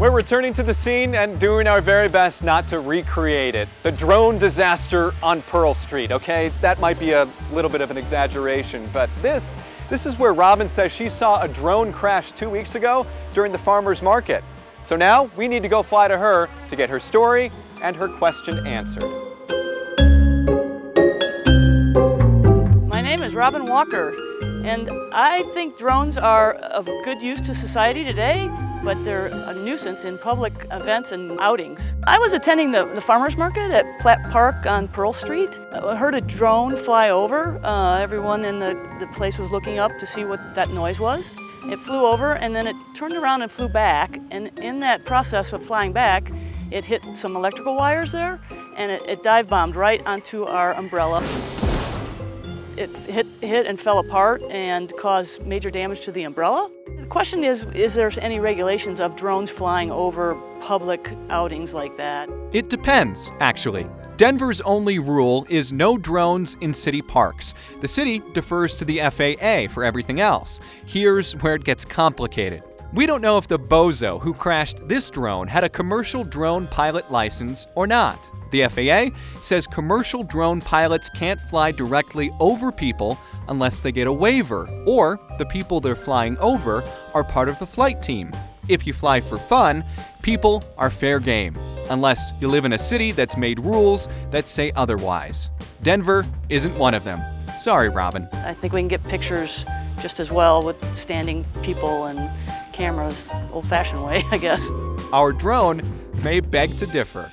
We're returning to the scene and doing our very best not to recreate it. The drone disaster on Pearl Street, okay? That might be a little bit of an exaggeration, but this is where Robin says she saw a drone crash 2 weeks ago during the farmer's market. So now we need to go fly to her to get her story and her question answered. My name is Robin Walker, and I think drones are of good use to society today, but they're a nuisance in public events and outings. I was attending the farmer's market at Platt Park on Pearl Street. I heard a drone fly over. Everyone in the place was looking up to see what that noise was. It flew over and then it turned around and flew back, and in that process of flying back, it hit some electrical wires there, and it dive bombed right onto our umbrella. It hit and fell apart and caused major damage to the umbrella. The question is there any regulations of drones flying over public outings like that? It depends, actually. Denver's only rule is no drones in city parks. The city defers to the FAA for everything else. Here's where it gets complicated. We don't know if the bozo who crashed this drone had a commercial drone pilot license or not. The FAA says commercial drone pilots can't fly directly over people unless they get a waiver, or the people they're flying over are part of the flight team. If you fly for fun, people are fair game, unless you live in a city that's made rules that say otherwise. Denver isn't one of them. Sorry, Robin. I think we can get pictures just as well with standing people and cameras, old-fashioned way, I guess. Our drone may beg to differ.